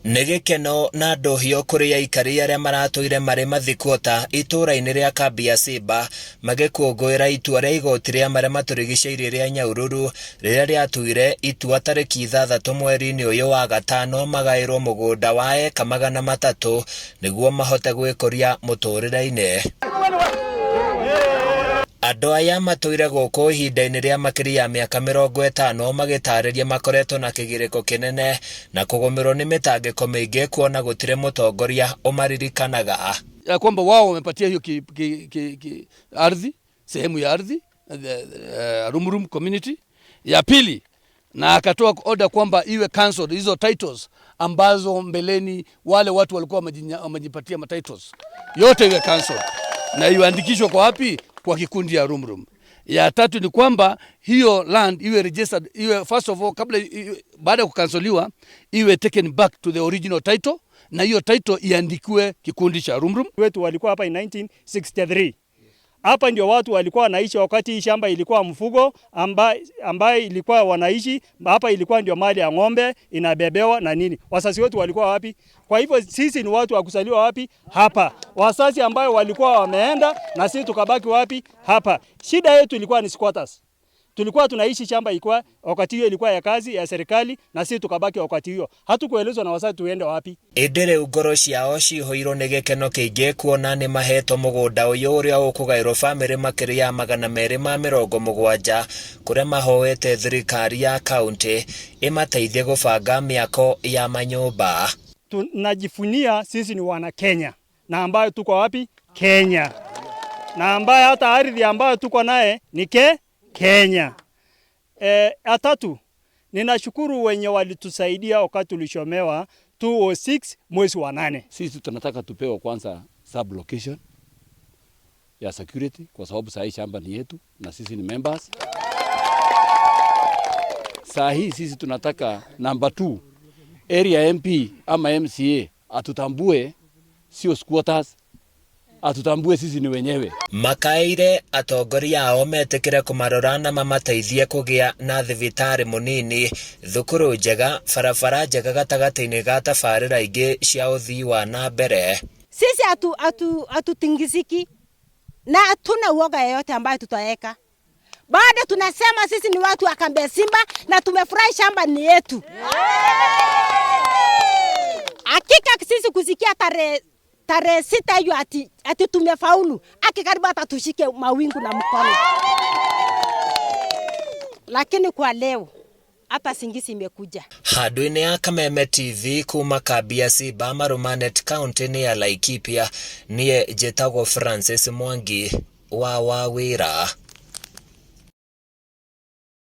Nigikeno na ndohio kuri aikari aria maratuire mari mathikuota itura-ini ria kambi ya Simba magikuongoira itua ria igoti ria maria maturigiceirie ria Nyahururu riria riatuire itua tariki 6 mweri-ini uyu wa gatano magairwo mugunda wa eka 300 niguo mahote gwikoria muturire-ini. Andũ aya matuire gũkũ ihinda-inĩ rĩa makĩria ya mĩaka 50 magĩtarĩria makoretwo na kĩgirĩko kĩnene na kũgũmĩrwo nĩ mĩtangĩko mĩingĩ kuona gũtirĩ mũtongoria ũmaririkanaga. Ya kwamba wao wamepatia hiyo ardhi, sehemu ya ardhi, Rumurum community. Ya pili, na akatoa order kwamba iwe cancelled hizo titles ambazo mbeleni wale watu walikuwa wamejipatia titles. Yote iwe cancelled. Na iandikishwe kwa wapi? Kwa kikundi ya Rumurum. Ya tatu ni kwamba hiyo land iwe registered, iwe first of all baada ya kukansoliwa iwe taken back to the original title, na hiyo title iandikiwe kikundi cha Rumurum. Wetu walikuwa hapa in 1963. Hapa ndio watu walikuwa wanaishi wakati hii shamba ilikuwa mfugo ambaye ilikuwa wanaishi hapa, ilikuwa ndio mali ya ng'ombe inabebewa na nini. Wasasi wetu walikuwa wapi? Kwa hivyo sisi ni watu wa kusaliwa wapi? Hapa. Wasasi ambao walikuwa wameenda na sisi tukabaki wapi? Hapa. Shida yetu ilikuwa ni squatters. Tulikuwa tunaishi shamba ilikuwa wakati hiyo ilikuwa ya kazi ya serikali na sisi tukabaki wakati hiyo. Hatukuelezwa na wasasi tuende wapi. Indire ngoro ciao cihoirwo nĩ gĩkeno kĩingĩ kuona nĩ mahetwo mũgũnda ũyũ ũrĩa ũkũgaĩrwo bamĩrĩ makĩria ya 270 kũrĩa mahoete thirikari ya kaunti ĩmateithie gũbanga mĩako ya manyũmba. Tunajifunia sisi ni wana Kenya na ambayo tuko wapi? Kenya. Na ambayo hata ardhi ambayo tuko naye ni Kenya. Atatu, ninashukuru wenye walitusaidia wakati tulishomewa 206 mwezi wa 8. Sisi tunataka tupewe kwanza sub location ya security kwa sababu saa hii shamba ni yetu na sisi ni members. Saa hii sisi tunataka number 2 area MP ama MCA atutambue, sio squatters, atutambue sisi ni wenyewe. Makaire atongoria ao metikire kumarora na mamateithie kugia na thibitari munini, thukuru njega, barabara njega gatagati-ini ga tabarĩra ingĩ cia ũthii wa na mbere. Sisi atutingiziki na hatuna uoga yoyote ambayo tutaweka. Bado tunasema sisi ni watu wa kambi ya Simba na tumefurahi shamba ni yetu. Hakika sisi kusikia tarehe 6 hiyo ati tumefaulu, karibu atatushike mawingu na mkono. Lakini kwa leo hata singisi imekuja. Handũ-inĩ ya Kameme TV kuma kambi ya Simba Marumanet kaunti-inĩ ya Laikipia, niĩ njĩtagwo Francis Mwangi wa Wawĩra.